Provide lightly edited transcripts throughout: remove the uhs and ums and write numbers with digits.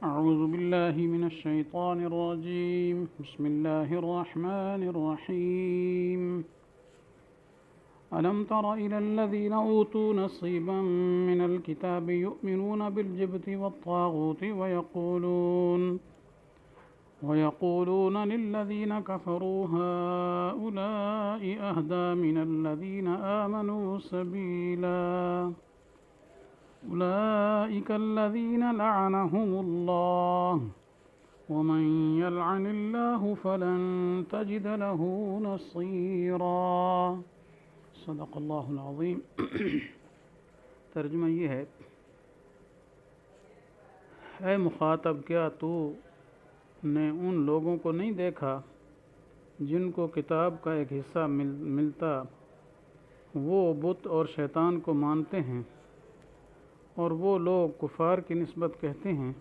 أعوذ بالله من الشيطان الرجيم بسم الله الرحمن الرحيم ألم تر إلى الذين أوتوا نصيبا من الكتاب يؤمنون بالجبت والطاغوت ويقولون للذين كفروا هؤلاء أهدى من الذين آمنوا سبيلا أولئك الذين لعنهم الله ومن يلعن الله فلن تجد له نصيرا صدق اللہ العظیم۔ ترجمہ یہ ہے، اے مخاطب، کیا تو نے ان لوگوں کو نہیں دیکھا جن کو کتاب کا ایک حصہ ملتا، وہ بت اور شیطان کو مانتے ہیں، اور وہ لوگ کفار کی نسبت کہتے ہیں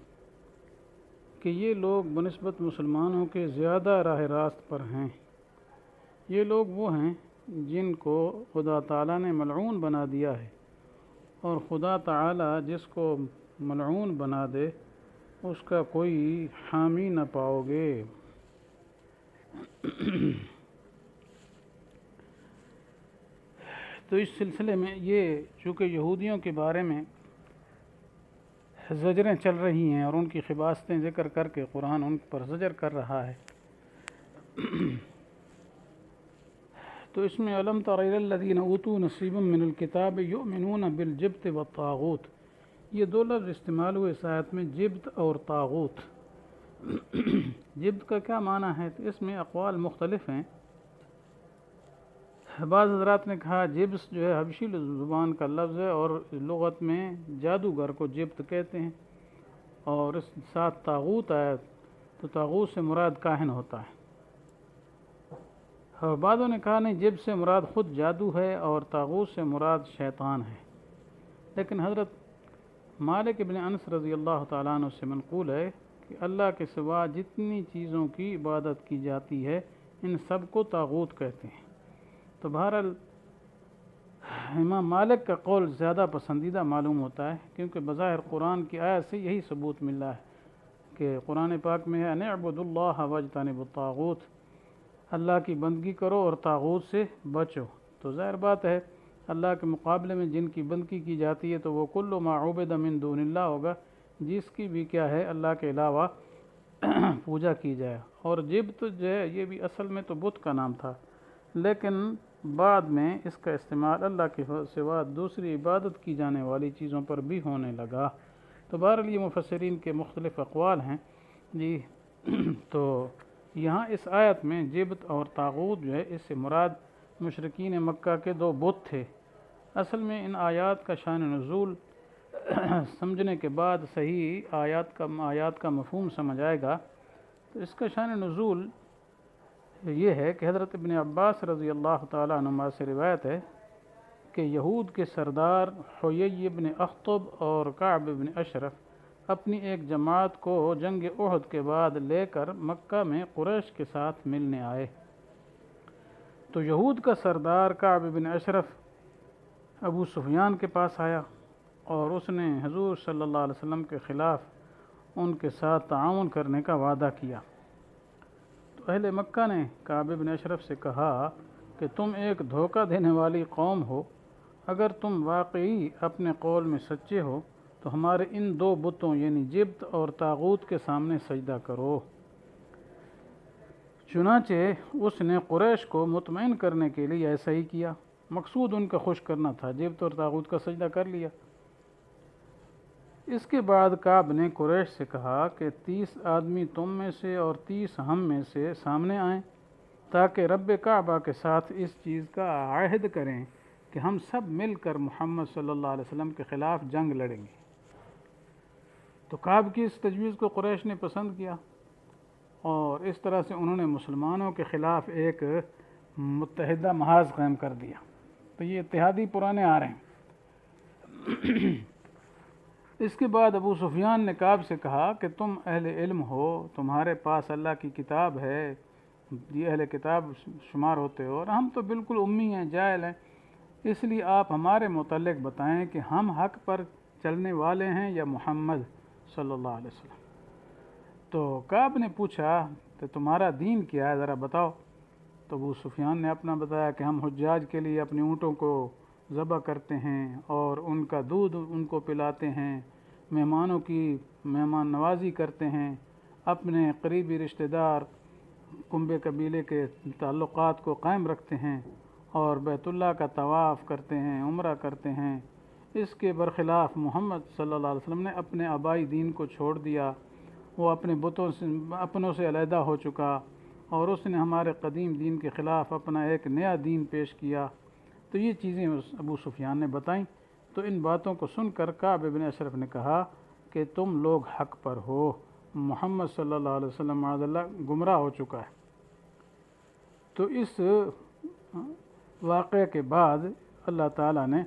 کہ یہ لوگ بنسبت مسلمانوں کے زیادہ راہ راست پر ہیں۔ یہ لوگ وہ ہیں جن کو خدا تعالیٰ نے ملعون بنا دیا ہے، اور خدا تعالیٰ جس کو ملعون بنا دے اس کا کوئی حامی نہ پاؤ گے۔ تو اس سلسلے میں یہ چونکہ یہودیوں کے بارے میں زجریں چل رہی ہیں اور ان کی خباستیں ذکر کر کے قرآن ان پر زجر کر رہا ہے، تو اس میں الم تر الی الذین اوتوا نصیبا من الکتاب یؤمنون بالجبت والطاغوت، یہ دو لفظ استعمال ہوئے اس آیت میں، جبت اور طاغوت۔ جبت کا کیا معنی ہے؟ تو اس میں اقوال مختلف ہیں۔ بعض حضرات نے کہا جبس جو ہے حبشی زبان کا لفظ ہے، اور لغت میں جادوگر کو جبت کہتے ہیں، اور اس ساتھ طاغوت آیا تو طاغوت سے مراد کاہن ہوتا ہے۔ اور بعضوں نے کہا نہیں، جبت سے مراد خود جادو ہے اور طاغوت سے مراد شیطان ہے، لیکن حضرت مالک ابن انس رضی اللہ تعالیٰ عنہ سے منقول ہے کہ اللہ کے سوا جتنی چیزوں کی عبادت کی جاتی ہے ان سب کو طاغوت کہتے ہیں۔ تو بہرحال امام مالک کا قول زیادہ پسندیدہ معلوم ہوتا ہے، کیونکہ بظاہر قرآن کی آیت سے یہی ثبوت مل رہا ہے کہ قرآن پاک میں ہے ان اعبدوا اللہ واجتنبوا الطاغوت، اللہ کی بندگی کرو اور طاغوت سے بچو۔ تو ظاہر بات ہے اللہ کے مقابلے میں جن کی بندگی کی جاتی ہے تو وہ کل ما عبد من دون اللہ ہوگا، جس کی بھی کیا ہے اللہ کے علاوہ پوجا کی جائے۔ اور جبت جو ہے یہ بھی اصل میں تو بت کا نام تھا، لیکن بعد میں اس کا استعمال اللہ کے سوا دوسری عبادت کی جانے والی چیزوں پر بھی ہونے لگا۔ تو بہرحال یہ مفسرین کے مختلف اقوال ہیں جی۔ تو یہاں اس آیت میں جبت اور طاغوت جو ہے اس سے مراد مشرکین مکہ کے دو بت تھے۔ اصل میں ان آیات کا شان نزول سمجھنے کے بعد صحیح آیات کا مفہوم سمجھ آئے گا۔ تو اس کا شان نزول یہ ہے کہ حضرت ابن عباس رضی اللہ تعالیٰ عنہما سے روایت ہے کہ یہود کے سردار حیی بن اخطب اور کعب بن اشرف اپنی ایک جماعت کو جنگ احد کے بعد لے کر مکہ میں قریش کے ساتھ ملنے آئے۔ تو یہود کا سردار کعب بن اشرف ابو سفیان کے پاس آیا اور اس نے حضور صلی اللہ علیہ وسلم کے خلاف ان کے ساتھ تعاون کرنے کا وعدہ کیا۔ تو اہل مکہ نے کعب بن اشرف سے کہا کہ تم ایک دھوکہ دینے والی قوم ہو، اگر تم واقعی اپنے قول میں سچے ہو تو ہمارے ان دو بتوں یعنی جبت اور طاغوت کے سامنے سجدہ کرو۔ چنانچہ اس نے قریش کو مطمئن کرنے کے لیے ایسا ہی کیا، مقصود ان کا خوش کرنا تھا، جبت اور طاغوت کا سجدہ کر لیا۔ اس کے بعد کعب نے قریش سے کہا کہ 30 آدمی تم میں سے اور 30 ہم میں سے سامنے آئیں تاکہ رب کعبہ کے ساتھ اس چیز کا عہد کریں کہ ہم سب مل کر محمد صلی اللہ علیہ وسلم کے خلاف جنگ لڑیں گے۔ تو کعب کی اس تجویز کو قریش نے پسند کیا، اور اس طرح سے انہوں نے مسلمانوں کے خلاف ایک متحدہ محاذ قائم کر دیا۔ تو یہ اتحادی پرانے آ رہے ہیں۔ اس کے بعد ابو سفیان نے کعب سے کہا کہ تم اہل علم ہو، تمہارے پاس اللہ کی کتاب ہے، یہ اہل کتاب شمار ہوتے ہو، اور ہم تو بالکل امی ہیں، جاہل ہیں، اس لیے آپ ہمارے متعلق بتائیں کہ ہم حق پر چلنے والے ہیں یا محمد صلی اللہ علیہ وسلم۔ تو کعب نے پوچھا کہ تمہارا دین کیا ہے، ذرا بتاؤ۔ تو ابو سفیان نے اپنا بتایا کہ ہم حجاج کے لیے اپنے اونٹوں کو ذبح کرتے ہیں اور ان کا دودھ ان کو پلاتے ہیں، مہمانوں کی مہمان نوازی کرتے ہیں، اپنے قریبی رشتہ دار کنبے قبیلے کے تعلقات کو قائم رکھتے ہیں اور بیت اللہ کا طواف کرتے ہیں، عمرہ کرتے ہیں۔ اس کے برخلاف محمد صلی اللہ علیہ وسلم نے اپنے آبائی دین کو چھوڑ دیا، وہ اپنے اپنوں سے علیحدہ ہو چکا، اور اس نے ہمارے قدیم دین کے خلاف اپنا ایک نیا دین پیش کیا۔ تو یہ چیزیں ابو سفیان نے بتائیں۔ تو ان باتوں کو سن کر کعب بن اشرف نے کہا کہ تم لوگ حق پر ہو، محمد صلی اللہ علیہ وسلم معاذ اللہ گمراہ ہو چکا ہے۔ تو اس واقعے کے بعد اللہ تعالیٰ نے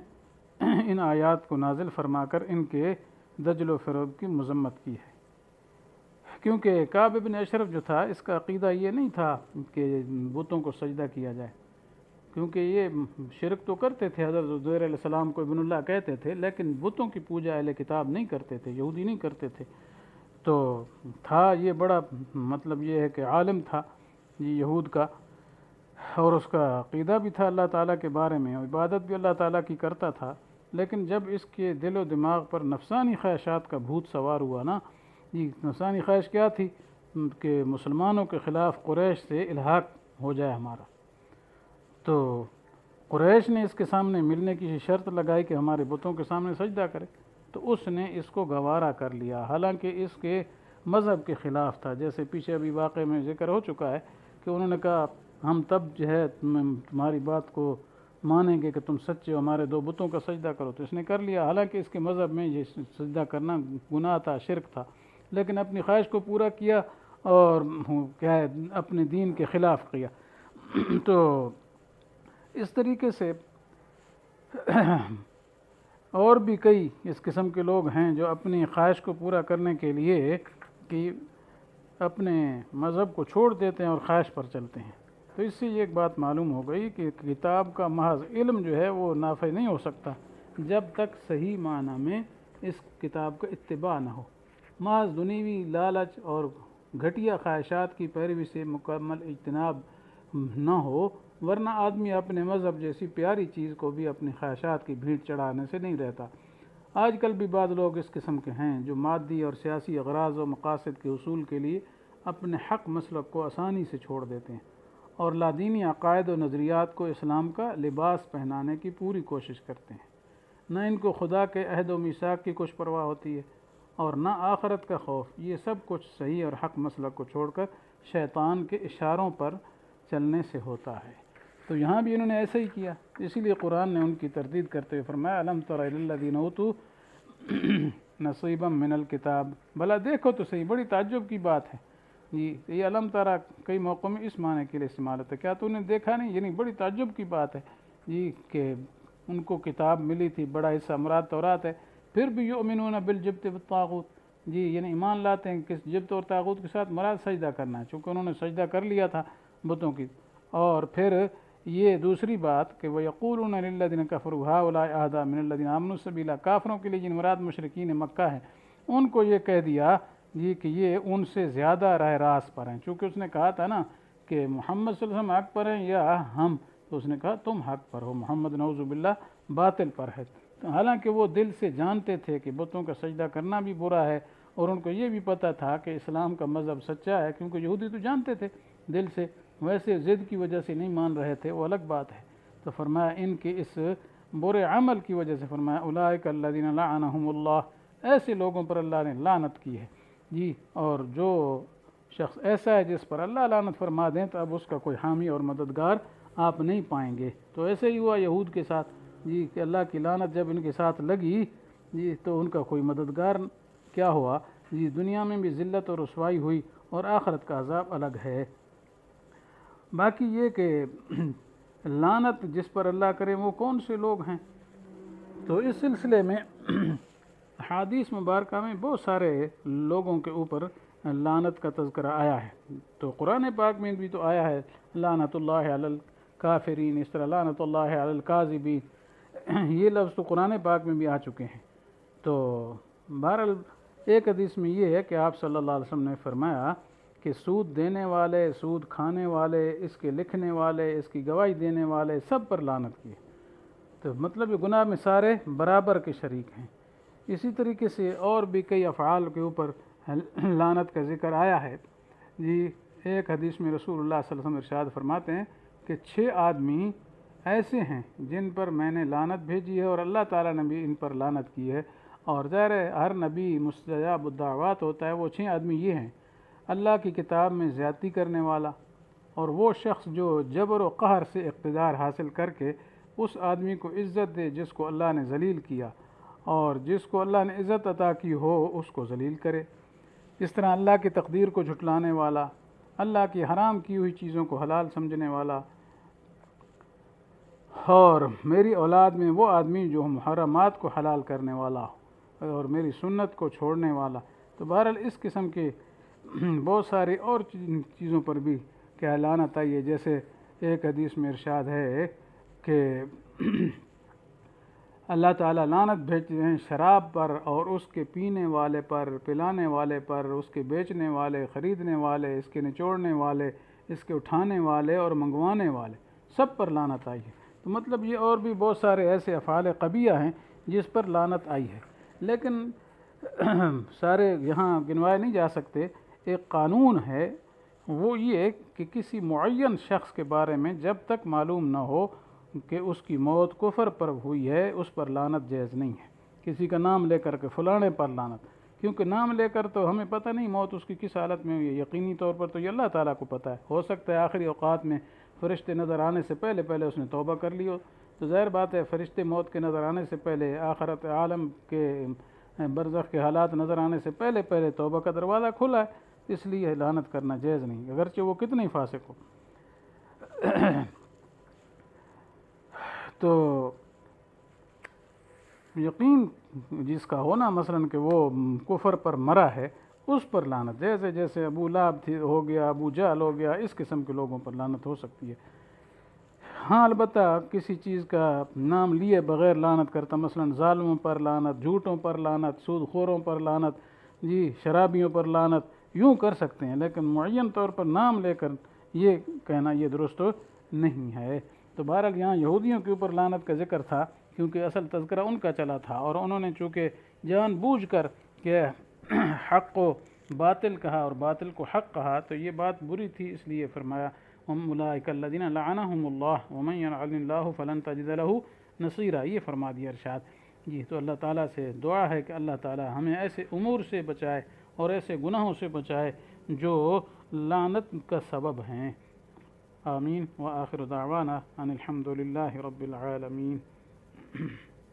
ان آیات کو نازل فرما کر ان کے دجل و فریب کی مذمت کی ہے، کیونکہ کعب بن اشرف جو تھا اس کا عقیدہ یہ نہیں تھا کہ بتوں کو سجدہ کیا جائے، کیونکہ یہ شرک تو کرتے تھے، حضرت عزیر علیہ السلام کو ابن اللہ کہتے تھے، لیکن بتوں کی پوجا اہل کتاب نہیں کرتے تھے، یہودی نہیں کرتے تھے۔ تو تھا یہ بڑا مطلب یہ ہے کہ عالم تھا یہ یہود کا، اور اس کا عقیدہ بھی تھا اللہ تعالیٰ کے بارے میں، اور عبادت بھی اللہ تعالیٰ کی کرتا تھا، لیکن جب اس کے دل و دماغ پر نفسانی خواہشات کا بھوت سوار ہوا نا، یہ نفسانی خواہش کیا تھی کہ مسلمانوں کے خلاف قریش سے الحاق ہو جائے ہمارا، تو قریش نے اس کے سامنے ملنے کی شرط لگائی کہ ہمارے بتوں کے سامنے سجدہ کرے، تو اس نے اس کو گوارا کر لیا، حالانکہ اس کے مذہب کے خلاف تھا۔ جیسے پیچھے ابھی واقعے میں ذکر ہو چکا ہے کہ انہوں نے کہا ہم تب جو ہے تمہاری بات کو مانیں گے کہ تم سچے ہو، ہمارے دو بتوں کا سجدہ کرو، تو اس نے کر لیا، حالانکہ اس کے مذہب میں یہ سجدہ کرنا گناہ تھا، شرک تھا، لیکن اپنی خواہش کو پورا کیا اور کیا ہے اپنے دین کے خلاف کیا۔ تو اس طریقے سے اور بھی کئی اس قسم کے لوگ ہیں جو اپنی خواہش کو پورا کرنے کے لیے کہ اپنے مذہب کو چھوڑ دیتے ہیں اور خواہش پر چلتے ہیں۔ تو اس سے یہ ایک بات معلوم ہو گئی کہ کتاب کا محض علم جو ہے وہ نافع نہیں ہو سکتا جب تک صحیح معنی میں اس کتاب کا اتباع نہ ہو، محض دنیوی لالچ اور گھٹیا خواہشات کی پیروی سے مکمل اجتناب نہ ہو، ورنہ آدمی اپنے مذہب جیسی پیاری چیز کو بھی اپنی خواہشات کی بھیٹ چڑھانے سے نہیں رہتا۔ آج کل بھی بعض لوگ اس قسم کے ہیں جو مادی اور سیاسی اغراض و مقاصد کے حصول کے لیے اپنے حق مسلک کو آسانی سے چھوڑ دیتے ہیں اور لادینی عقائد و نظریات کو اسلام کا لباس پہنانے کی پوری کوشش کرتے ہیں۔ نہ ان کو خدا کے عہد و میثاق کی کچھ پرواہ ہوتی ہے اور نہ آخرت کا خوف۔ یہ سب کچھ صحیح اور حق مسلک کو چھوڑ کر شیطان کے اشاروں پر چلنے سے ہوتا ہے۔ تو یہاں بھی انہوں نے ایسا ہی کیا، اسی لیے قرآن نے ان کی تردید کرتے ہوئے فرمایا الم تر الی الذین اوتوا نصیبا من الکتاب، بھلا دیکھو تو صحیح، بڑی تعجب کی بات ہے جی، یہ الم ترا کئی موقعوں میں اس معنی کے لیے استعمال ہوتا ہے، کیا تو نے دیکھا نہیں، یعنی بڑی تعجب کی بات ہے جی کہ ان کو کتاب ملی تھی، بڑا حصہ مراد تورات ہے، پھر بھی یؤمنون بالجبت والطاغوت، جی یعنی ایمان لاتے ہیں کہ جبت اور طاغوت کے ساتھ مراد سجدہ کرنا ہے، چونکہ انہوں نے سجدہ کر لیا تھا بتوں کی۔ اور پھر یہ دوسری بات کہ وَيَقُولُونَ لِلَّذِينَ كَفَرُوا هَؤُلَاءِ أَهْدَىٰ مِنَ الَّذِينَ آمَنُوا سَبِيلًا، کافروں کے لیے جن مراد مشرکین مکہ ہیں ان کو یہ کہہ دیا جی کہ یہ ان سے زیادہ راہ راست پر ہیں، چونکہ اس نے کہا تھا نا کہ محمد صلی اللہ علیہ وسلم حق پر ہیں یا ہم، تو اس نے کہا تم حق پر ہو، محمد نعوذ باللہ باطل پر ہے۔ حالانکہ وہ دل سے جانتے تھے کہ بتوں کا سجدہ کرنا بھی برا ہے، اور ان کو یہ بھی پتہ تھا کہ اسلام کا مذہب سچا ہے، کیونکہ یہودی تو جانتے تھے دل سے، ویسے ضد کی وجہ سے نہیں مان رہے تھے، وہ الگ بات ہے۔ تو فرمایا ان کے اس برے عمل کی وجہ سے فرمایا اولئک الذین لعنہم اللہ، ایسے لوگوں پر اللہ نے لعنت کی ہے جی، اور جو شخص ایسا ہے جس پر اللہ لعنت فرما دیں تو اب اس کا کوئی حامی اور مددگار آپ نہیں پائیں گے۔ تو ایسے ہی ہوا یہود کے ساتھ جی کہ اللہ کی لعنت جب ان کے ساتھ لگی جی تو ان کا کوئی مددگار کیا ہوا جی، دنیا میں بھی ذلت اور رسوائی ہوئی اور آخرت کا عذاب الگ ہے۔ باقی یہ کہ لعنت جس پر اللہ کرے وہ کون سے لوگ ہیں، تو اس سلسلے میں حدیث مبارکہ میں بہت سارے لوگوں کے اوپر لعنت کا تذکرہ آیا ہے، تو قرآن پاک میں بھی تو آیا ہے لعنت اللہ علی الکافرین، اس طرح لعنت اللہ علی الکاذبین، یہ لفظ تو قرآن پاک میں بھی آ چکے ہیں۔ تو بہرحال ایک حدیث میں یہ ہے کہ آپ صلی اللہ علیہ وسلم نے فرمایا کہ سود دینے والے، سود کھانے والے، اس کے لکھنے والے، اس کی گواہی دینے والے، سب پر لعنت کی۔ تو مطلب یہ گناہ میں سارے برابر کے شریک ہیں۔ اسی طریقے سے اور بھی کئی افعال کے اوپر لعنت کا ذکر آیا ہے۔ جی ایک حدیث میں رسول اللہ صلی اللہ علیہ وسلم ارشاد فرماتے ہیں کہ 6 آدمی ایسے ہیں جن پر میں نے لعنت بھیجی ہے اور اللہ تعالیٰ نے بھی ان پر لعنت کی ہے، اور ظاہر ہے ہر نبی مستجاب الدعوات ہوتا ہے۔ وہ 6 آدمی یہ ہیں: اللہ کی کتاب میں زیادتی کرنے والا، اور وہ شخص جو جبر و قہر سے اقتدار حاصل کر کے اس آدمی کو عزت دے جس کو اللہ نے ذلیل کیا، اور جس کو اللہ نے عزت عطا کی ہو اس کو ذلیل کرے۔ اس طرح اللہ کی تقدیر کو جھٹلانے والا، اللہ کی حرام کی ہوئی چیزوں کو حلال سمجھنے والا، اور میری اولاد میں وہ آدمی جو محرمات کو حلال کرنے والا اور میری سنت کو چھوڑنے والا۔ تو بہرحال اس قسم کے بہت ساری اور چیزوں پر بھی کیا لعنت آئی ہے۔ جیسے ایک حدیث میں ارشاد ہے کہ اللہ تعالیٰ لعنت بھیجتے ہیں شراب پر اور اس کے پینے والے پر، پلانے والے پر، اس کے بیچنے والے، خریدنے والے، اس کے نچوڑنے والے، اس کے اٹھانے والے اور منگوانے والے، سب پر لعنت آئی ہے۔ تو مطلب یہ اور بھی بہت سارے ایسے افعال قبیح ہیں جس پر لعنت آئی ہے، لیکن سارے یہاں گنوائے نہیں جا سکتے۔ ایک قانون ہے، وہ یہ کہ کسی معین شخص کے بارے میں جب تک معلوم نہ ہو کہ اس کی موت کفر پر ہوئی ہے، اس پر لعنت جائز نہیں ہے۔ کسی کا نام لے کر کے فلانے پر لعنت، کیونکہ نام لے کر تو ہمیں پتہ نہیں موت اس کی کس حالت میں ہوئی ہے۔ یقینی طور پر تو یہ اللہ تعالیٰ کو پتہ ہے، ہو سکتا ہے آخری اوقات میں فرشتے نظر آنے سے پہلے اس نے توبہ کر لی ہو۔ تو ظاہر بات ہے فرشتے موت کے نظر آنے سے پہلے، آخرت عالم کے برزخ کے حالات نظر آنے سے پہلے توبہ کا دروازہ کھلا ہے، اس لیے لعنت کرنا جائز نہیں، اگرچہ وہ کتنے ہی فاسق ہو۔ تو یقین جس کا ہونا مثلا کہ وہ کفر پر مرا ہے، اس پر لعنت جیسے ابو لہب ہو گیا، ابو جہل ہو گیا، اس قسم کے لوگوں پر لعنت ہو سکتی ہے۔ ہاں البتہ کسی چیز کا نام لیے بغیر لعنت کرتا، مثلا ظالموں پر لعنت، جھوٹوں پر لعنت، سود خوروں پر لعنت، جی شرابیوں پر لعنت، یوں کر سکتے ہیں، لیکن معین طور پر نام لے کر یہ کہنا یہ درست نہیں ہے۔ تو بہرحال یہاں یہودیوں کے اوپر لعنت کا ذکر تھا کیونکہ اصل تذکرہ ان کا چلا تھا، اور انہوں نے چونکہ جان بوجھ کر کہ حق کو باطل کہا اور باطل کو حق کہا، تو یہ بات بری تھی، اس لیے فرمایا اولئک الذین لعنہم اللہ ومن یلعن اللہ فلن تجد لہ نصیرا، یہ فرما دیا ارشاد۔ جی تو اللہ تعالیٰ سے دعا ہے کہ اللہ تعالیٰ ہمیں ایسے امور سے بچائے اور ایسے گناہوں سے بچائے جو لعنت کا سبب ہیں۔ آمین۔ وآخر دعوانا ان الحمد للہ رب العالمین۔